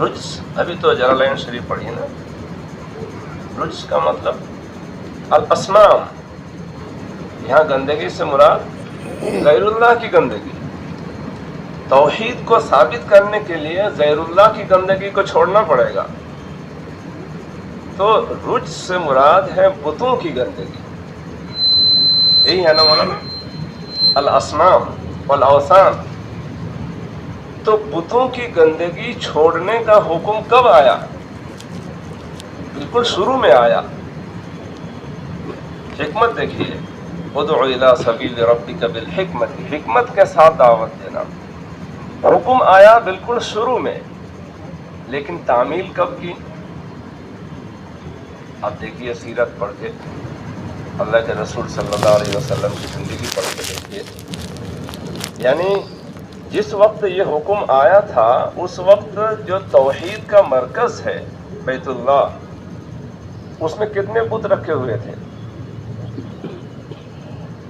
رجس، ابھی تو جلالین شریف پڑھی نا، رجس کا مطلب الاصنام، یہاں گندگی سے مراد غیر اللہ کی گندگی. توحید کو ثابت کرنے کے لیے غیر اللہ کی گندگی کو چھوڑنا پڑے گا. تو رجس سے مراد ہے بتوں کی گندگی، یہی ہے نا مولانا، الاصنام والاوثان. تو بتوں کی گندگی چھوڑنے کا حکم کب آیا؟ بالکل شروع میں آیا. حکمت دیکھیے، ادع الی سبیل ربک بالحکمت، حکمت کے ساتھ دعوت دینا. حکم آیا بالکل شروع میں، لیکن تعمیل کب کی؟ آپ دیکھیے سیرت پڑھ کے، اللہ کے رسول صلی اللہ علیہ وسلم کی زندگی پڑھ کے دیکھیے. یعنی جس وقت یہ حکم آیا تھا اس وقت جو توحید کا مرکز ہے بیت اللہ، اس میں کتنے بت رکھے ہوئے تھے؟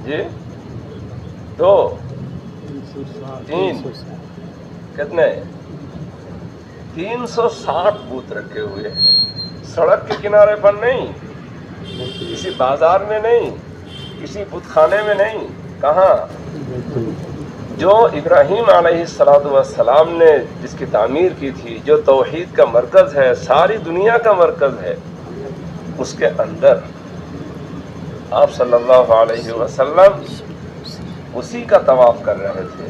جی 2 3 کتنے؟ 360 بت رکھے ہوئے ہیں. سڑک کے کنارے پر نہیں، کسی بازار میں نہیں، کسی بت خانے میں نہیں. کہاں؟ جو ابراہیم علیہ السلام نے جس کی تعمیر کی تھی، جو توحید کا مرکز ہے، ساری دنیا کا مرکز ہے، اس کے اندر آپ صلی اللہ علیہ وسلم اسی کا طواف کر رہے تھے.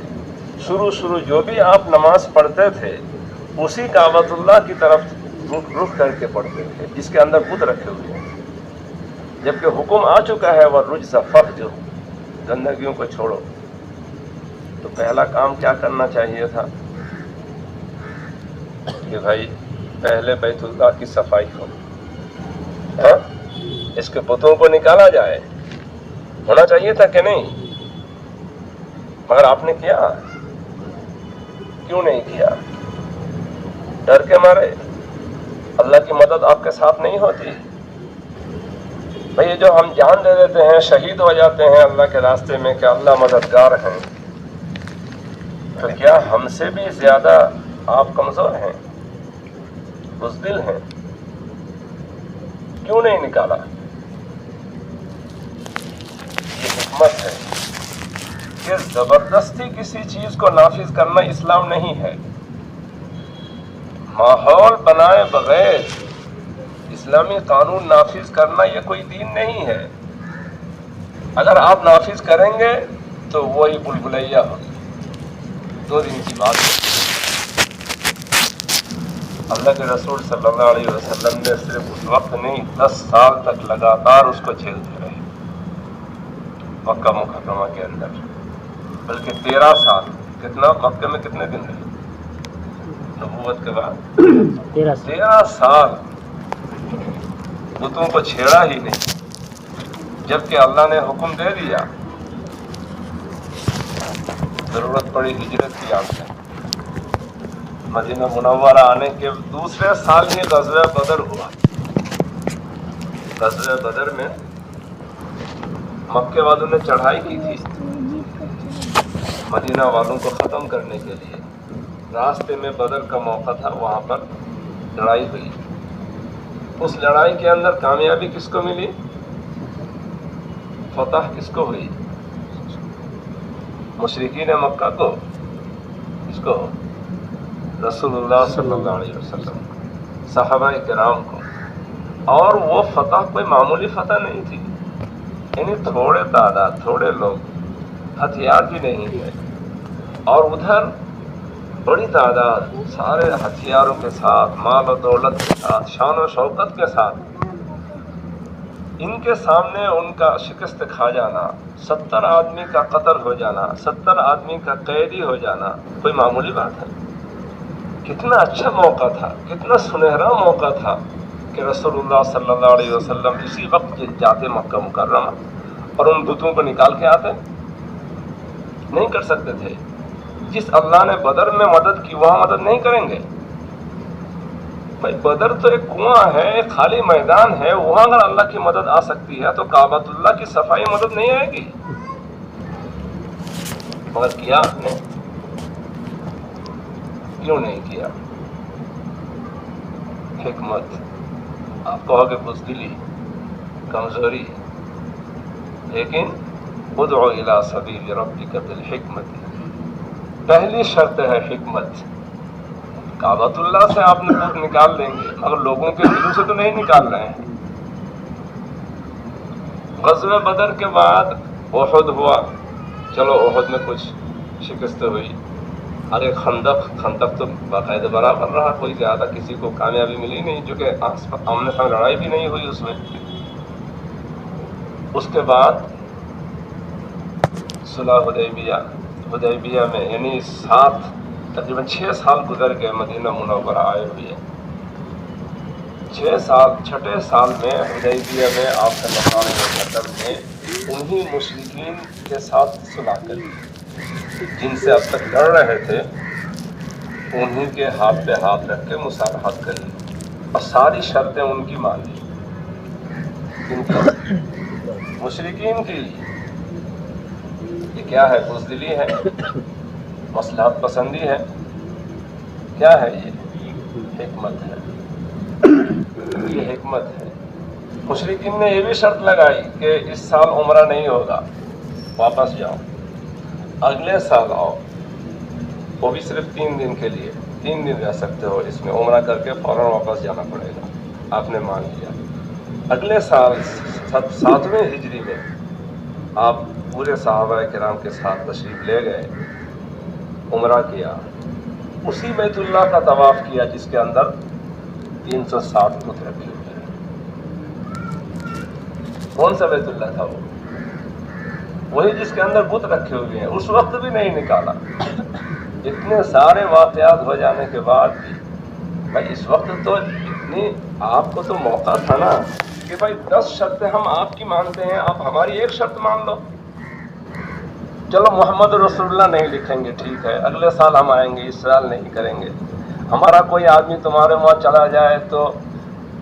شروع جو بھی آپ نماز پڑھتے تھے اسی کعبۃ اللہ کی طرف رخ کر کے پڑھتے تھے، جس کے اندر بت رکھے ہوئے ہیں. جبکہ حکم آ چکا ہے وَالرُّجْزَ فَاهْجُرْ، گندگیوں کو چھوڑو. تو پہلا کام کیا کرنا چاہیے تھا کہ بھائی پہلے بیت اللہ کی صفائی ہو، اس کے بتوں کو نکالا جائے. ہونا چاہیے تھا کہ نہیں؟ مگر آپ نے کیا؟ کیوں نہیں کیا؟ ڈر کے مارے؟ اللہ کی مدد آپ کے ساتھ نہیں ہوتی؟ بھئی یہ جو ہم جان دے دیتے ہیں، شہید ہو جاتے ہیں اللہ کے راستے میں کہ اللہ مددگار ہیں، تو کیا ہم سے بھی زیادہ آپ کمزور ہیں، بزدل ہیں؟ کیوں نہیں نکالا؟ یہ حکمت ہے کہ زبردستی کسی چیز کو نافذ کرنا اسلام نہیں ہے. ماحول بنائے بغیر اسلامی قانون نافذ کرنا یہ کوئی دین نہیں ہے. اگر آپ نافذ کریں گے تو وہی بلبلیہ ہوگی. 2 دن کی بات ہے، اللہ کے رسول صلی اللہ علیہ وسلم نے صرف اس وقت نہیں 10 سال تک لگاتار اس کو جھیلتے رہے مکہ مکرمہ کے اندر، بلکہ 13 سال. کتنا؟ مکہ میں کتنے دن رہے نبوت کے بعد؟ 13 سال بتوں کو چھیڑا ہی نہیں. جبکہ اللہ نے حکم دے دیا، ضرورت پڑی ہجرت کی. آپ سے مدینہ منورہ آنے کے دوسرے سال ہی غزوہ بدر ہوا. غزوہ بدر میں مکے والوں نے چڑھائی کی تھی مدینہ والوں کو ختم کرنے کے لیے. راستے میں بدر کا موقع تھا، وہاں پر لڑائی ہوئی. اس لڑائی کے اندر کامیابی کس کو ملی؟ فتح کس کو ہوئی؟ مشرکین مکہ کو. کس کو؟ رسول اللہ صلی اللہ علیہ وسلم، صحابہ کرام کو. اور وہ فتح کوئی معمولی فتح نہیں تھی، یعنی تھوڑے تعداد، تھوڑے لوگ، ہتھیار بھی نہیں ہے، اور ادھر بڑی تعداد سارے ہتھیاروں کے ساتھ، مال و دولت کے ساتھ، شان و شوکت کے ساتھ. ان کے سامنے ان کا شکست کھا جانا، 70 آدمی کا قتل ہو جانا، 70 آدمی کا قیدی ہو جانا کوئی معمولی بات ہے؟ کتنا اچھا موقع تھا، کتنا سنہرا موقع تھا کہ رسول اللہ صلی اللہ علیہ وسلم اسی وقت جاتے مکہ مکرمہ اور ان بتوں کو نکال کے آتے. نہیں کر سکتے تھے. جس اللہ نے بدر میں مدد کی وہاں مدد نہیں کریں گے؟ بھائی بدر تو ایک کنواں ہے، ایک خالی میدان ہے، وہاں اگر اللہ کی مدد آ سکتی ہے تو کعبۃ اللہ کی صفائی مدد نہیں آئے گی؟ مگر کیا آپ نے؟ کیوں نہیں کیا؟ حکمت. آپ کہو کہ بزدلی، کمزوری، لیکن ادعو الی سبیل ربک بالحکمت، پہلی شرط ہے حکمت. کعبۃ اللہ سے آپ نے بت نکال لیں گے مگر لوگوں کے دلوں سے تو نہیں نکال رہے ہیں. غزوہ بدر کے بعد احد ہوا، چلو احد میں کچھ شکست ہوئی. ارے خندق تو باقاعدہ برابر رہا، کوئی زیادہ کسی کو کامیابی ملی نہیں، جو کہ آمنے سامنے لڑائی بھی نہیں ہوئی اس میں. اس کے بعد صلح حدیبیہ میں، یعنی تقریباً 6 سال گزر گئے مدینہ منورہ آئے ہوئے. 6 سال میں حدیبیہ میں آپ صلی اللہ علیہ وسلم نے انہی مشرکین کے ساتھ صلح کری جن سے اب تک لڑ رہے تھے، انہی کے ہاتھ پہ ہاتھ رکھ کے مصالحت کری اور ساری شرطیں ان کی مان لی. ان کی مشرکین کی یہ کیا ہے؟ بزدلی ہے، مصلحت پسندی ہے، کیا ہے یہ؟ حکمت ہے. یہ حکمت ہے. مشرکین نے یہ بھی شرط لگائی کہ اس سال عمرہ نہیں ہوگا، واپس جاؤ، اگلے سال آؤ، وہ بھی صرف 3 دن کے لیے. 3 دن رہ سکتے ہو اس میں، عمرہ کر کے فوراً واپس جانا پڑے گا. آپ نے مان لیا. اگلے سال 7ویں ہجری میں آپ پورے صحابہ کرام کے ساتھ تشریف لے گئے، عمرہ کیا، اسی بیت اللہ کا طواف کیا جس کے اندر 360 بت رکھے ہوئے ہیں. کون سا بیت اللہ تھا وہ؟ وہی جس کے اندر بت رکھے ہوئے ہیں. اس وقت بھی نہیں نکالا. اتنے سارے واقعات ہو جانے کے بعد بھی بھائی اس وقت تو اتنی آپ کو تو موقع تھا نا کہ بھائی 10 شرطیں ہم آپ کی مانتے ہیں، آپ ہماری ایک شرط مان لو. چلو محمد رسول اللہ نہیں لکھیں گے، ٹھیک ہے، اگلے سال ہم آئیں گے، اس سال نہیں کریں گے. ہمارا کوئی آدمی تمہارے وہاں چلا جائے تو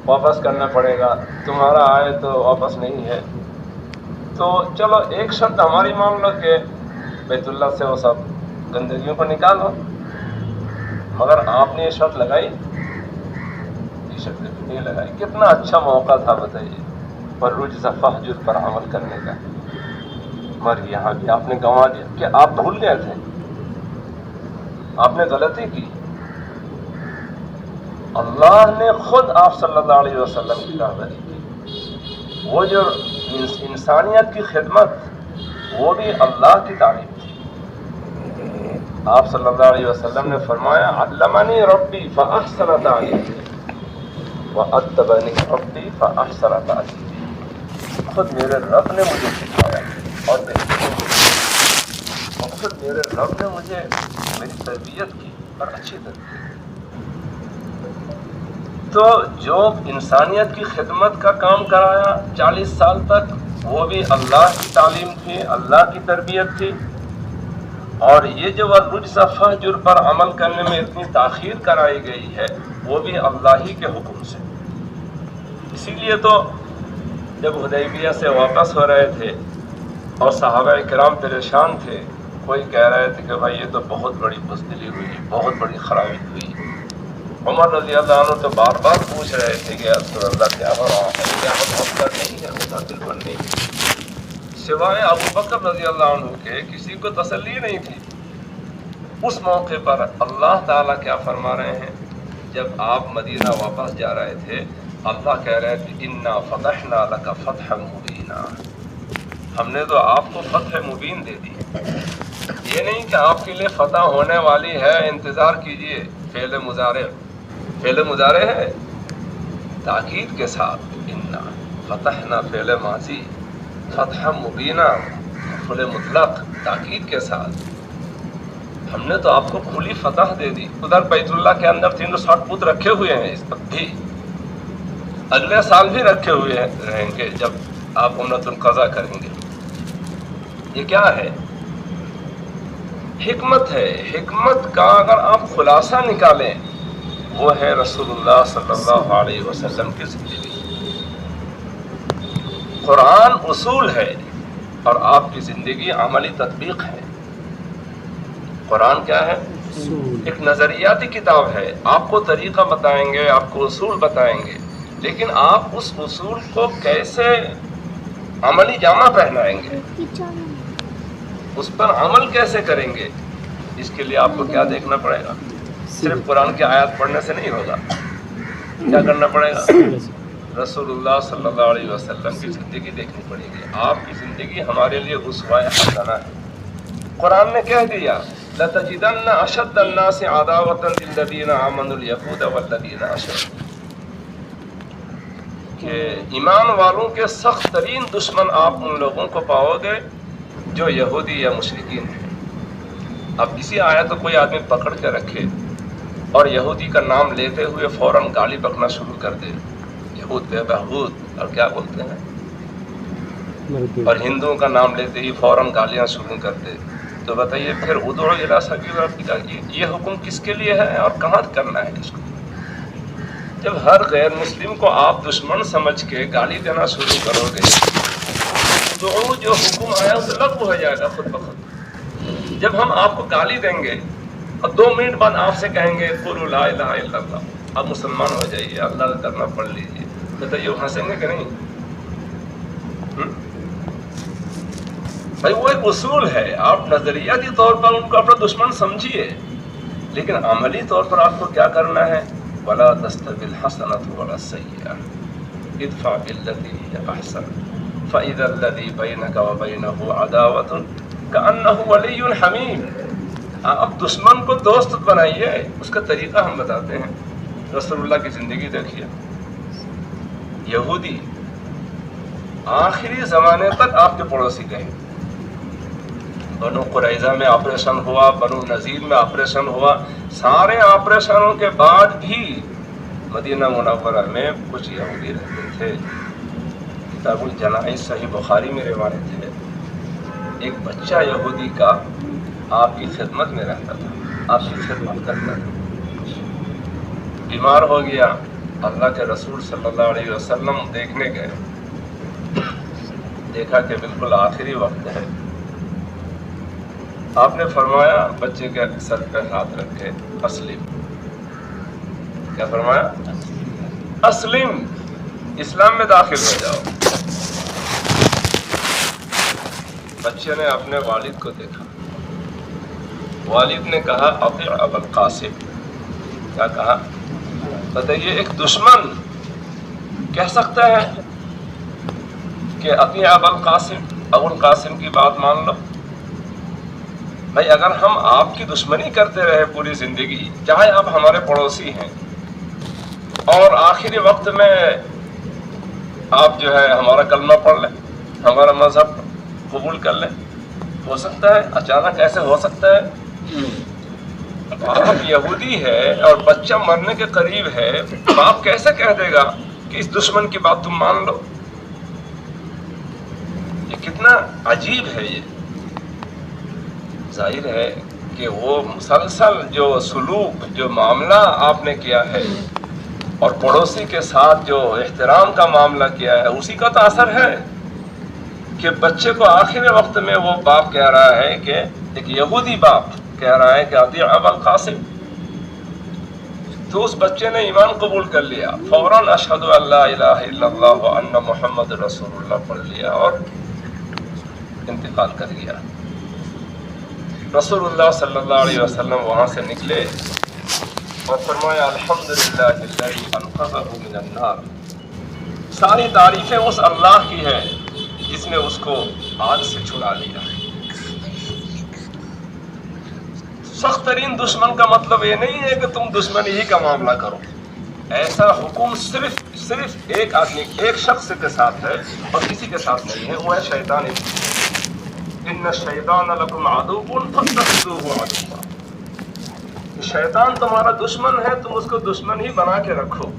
واپس کرنا پڑے گا، تمہارا آئے تو واپس نہیں ہے. تو چلو ایک شرط ہماری مان لو کہ بیت اللہ سے وہ سب گندگیوں کو نکالو. مگر آپ نے یہ شرط لگائی؟ یہ شرط نہیں لگائی. کتنا اچھا موقع تھا بتائیے، پر رجز فہجر پر عمل کرنے کا. مگر یہاں بھی آپ نے گنوا دیا کہ آپ بھول گئے تھے، آپ نے غلطی کی. اللہ نے خود آپ صلی اللہ علیہ وسلم کی رہبری کی. وہ جو انسانیت کی خدمت، وہ بھی اللہ کی تعلیم تھی. آپ صلی اللہ علیہ وسلم نے فرمایا علمنی ربی فاحسن تعلیمی وادبنی ربی فاحسن تعلیمی. خود میرے رب نے مجھے سکھایا اور خود میرے رب نے مجھے میری تربیت کی اور اچھی تربیت. تو جو انسانیت کی خدمت کا کام کرایا 40 سال تک، وہ بھی اللہ کی تعلیم تھی، اللہ کی تربیت تھی. اور یہ جو الرجز فہجر پر عمل کرنے میں اتنی تاخیر کرائی گئی ہے، وہ بھی اللہ ہی کے حکم سے. اسی لیے تو جب حدیبیہ سے واپس ہو رہے تھے اور صحابہ کرام پریشان تھے، کوئی کہہ رہے تھے کہ بھائی یہ تو بہت بڑی بزدلی ہوئی، بہت بڑی خرابی ہوئی. عمر رضی اللہ عنہ تو بار بار پوچھ رہے تھے کہ رسول اللہ کیا ہو رہا ہے، کیا ہوتا نہیں ہے، ہوتا بالکل نہیں. سوائے ابو بکر رضی اللہ عنہ کے کسی کو تسلی نہیں تھی. اس موقع پر اللہ تعالیٰ کیا فرما رہے ہیں؟ جب آپ مدینہ واپس جا رہے تھے، اللہ کہہ رہے تھے انا فتحنا لک فتحا مبینا. ہم نے تو آپ کو فتح مبین دے دی. یہ نہیں کہ آپ کے لیے فتح ہونے والی ہے، انتظار کیجئے. فعل مضارع ہے تاکید کے ساتھ. انا فتحنا فعل ماضی، فتح مبینہ مفعول مطلق تاکید کے ساتھ. ہم نے تو آپ کو کھلی فتح دے دی. ادھر بیت اللہ کے اندر 360 بت رکھے ہوئے ہیں، اس وقت بھی اگلے سال بھی رکھے ہوئے رہیں گے جب آپ عمرۃ القضاء کریں گے. یہ کیا ہے؟ حکمت ہے. حکمت کا اگر آپ خلاصہ نکالیں، وہ ہے رسول اللہ صلی اللہ علیہ وسلم کی زندگی. قرآن اصول ہے اور آپ کی زندگی عملی تطبیق ہے. قرآن کیا ہے؟ ایک نظریاتی کتاب ہے، آپ کو طریقہ بتائیں گے، آپ کو اصول بتائیں گے، لیکن آپ اس اصول کو کیسے عملی جامہ پہنائیں گے، اس پر عمل کیسے کریں گے، اس کے لیے آپ کو کیا دیکھنا پڑے گا؟ صرف قرآن کی آیات پڑھنے سے نہیں ہوگا، کیا کرنا پڑے گا؟ رسول اللہ صلی اللہ علیہ وسلم کی زندگی دیکھنی پڑے گی۔ آپ کی زندگی ہمارے لیے اسوہ حسنہ ہے۔ قرآن نے کہہ دیا لَتَجِدَنَّ أَشَدَّ النَّاسِ عَدَاوَةً لِلَّذِينَ آمَنُوا الْيَهُودَ وَالَّذِينَ أَشْرَكُوا، کہ ایمان والوں کے سخت ترین دشمن آپ ان لوگوں کو پاؤ گے جو یہودی یا مشرکین ہیں۔ اب اسی آیت کو کوئی آدمی پکڑ کے رکھے اور یہودی کا نام لیتے ہوئے فوراً گالی بکنا شروع کر دے، یہود بے بہود اور کیا بولتے ہیں، اور ہندوؤں کا نام لیتے ہی فوراً گالیاں شروع کر دے، تو بتائیے پھر ادعوا الی سبیل ربک یہ حکم کس کے لیے ہے اور کہاں کرنا ہے اس کو؟ جب ہر غیر مسلم کو آپ دشمن سمجھ کے گالی دینا شروع کرو گے تو جو حکم آیا اسے لغو ہو جائے گا خود بخود۔ جب ہم آپ کو گالی دیں گے اور 2 منٹ بعد آپ سے کہیں گے قولوا لا الہ الا اللہ، آپ مسلمان ہو جائیے، اللہ کا کلمہ پڑھ لیجیے، بتائیے وہ ہنسیں گے کہ نہیں؟ بھائی وہ ایک اصول ہے، آپ نظریاتی طور پر ان کو اپنا دشمن سمجھیے، لیکن عملی طور پر آپ کو کیا کرنا ہے؟ وَلَا تَسْتَوِي الْحَسَنَةُ وَلَا السَّيِّئَةُ اِدْفَعْ بِالَّتِي هِيَ أَحْسَنُ فَإِذَا الَّذِي بَيْنَكَ وَبَيْنَهُ عَدَاوَةٌ كَأَنَّهُ وَلِيٌّ حَمِيمٌ۔ آپ دشمن کو دوست بنائیے، اس کا طریقہ ہم بتاتے ہیں۔ رسول اللہ کی زندگی دیکھیے، یہودی آخری زمانے تک آپ کے پڑوسی گئے، بنو قریظہ میں آپریشن ہوا، بنو نذیر میں آپریشن ہوا، سارے آپریشنوں کے بعد بھی مدینہ منورہ میں کچھ یہودی رہتے تھے۔ کتاب الجنائز صحیح بخاری میں روایت ہے، ایک بچہ یہودی کا آپ کی خدمت میں رہتا تھا، آپ کی خدمت کرتا تھا، بیمار ہو گیا، اللہ کے رسول صلی اللہ علیہ وسلم دیکھنے گئے، دیکھا کہ بالکل آخری وقت ہے، آپ نے فرمایا بچے کے سر پہ ہاتھ رکھے، اسلم، کیا فرمایا؟ اسلم، اسلام میں داخل ہو جاؤ۔ بچے نے اپنے والد کو دیکھا، والد نے کہا اطیع ابا القاسم، کیا کہا؟ بتائیے ایک دشمن کہہ سکتا ہے کہ اطیع ابا القاسم، ابو القاسم کی بات مان لو؟ بھائی اگر ہم آپ کی دشمنی کرتے رہے پوری زندگی، چاہے آپ ہمارے پڑوسی ہیں، اور آخری وقت میں آپ جو ہے ہمارا کلمہ پڑھ لیں، ہمارا مذہب قبول کر لیں، ہو سکتا ہے؟ اچانک ایسے ہو سکتا ہے؟ آپ یہودی ہے اور بچہ مرنے کے قریب ہے، باپ کیسے کہہ دے گا کہ اس دشمن کی بات تم مان لو؟ یہ کتنا عجیب ہے۔ یہ ظاہر ہے کہ وہ مسلسل جو سلوک، جو معاملہ آپ نے کیا ہے اور پڑوسی کے ساتھ جو احترام کا معاملہ کیا ہے، اسی کا تو اثر ہے کہ بچے کو آخری وقت میں وہ باپ کہہ رہا ہے کہ ایک یہودی باپ کہہ رہا ہے کہ اطیع ابا القاسم، تو اس بچے نے ایمان قبول کر لیا، فوراً اشہد ان لا الہ الا اللہ وان محمد رسول اللہ پڑھ لیا اور انتقال کر گیا۔ رسول اللہ صلی اللہ علیہ وسلم وہاں سے نکلے اور فرمایا الحمدللہ الذی انقذہ من النار، ساری تعریفیں اس اللہ کی ہے جس نے اس کو آگ سے چھڑا لیا۔ سخت ترین دشمن کا مطلب یہ نہیں ہے کہ تم دشمنی ہی کا معاملہ کرو، ایسا حکم صرف ایک آدمی، ایک شخص کے ساتھ ہے اور کسی کے ساتھ نہیں ہے، وہ ہے شیطان۔ ان الشیطان لکم عدو فاتخذوہ عدوا، شیطان تمہارا دشمن ہے، تم اس کو دشمن ہی بنا کے رکھو۔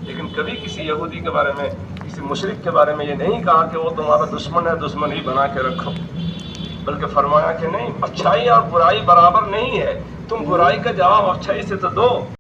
لیکن کبھی کسی یہودی کے بارے میں، کسی مشرک کے بارے میں یہ نہیں کہا کہ وہ تمہارا دشمن ہے، دشمن ہی بنا کے رکھو، بلکہ فرمایا کہ نہیں، اچھائی اور برائی برابر نہیں ہے، تم برائی کا جواب اچھائی سے تو دو۔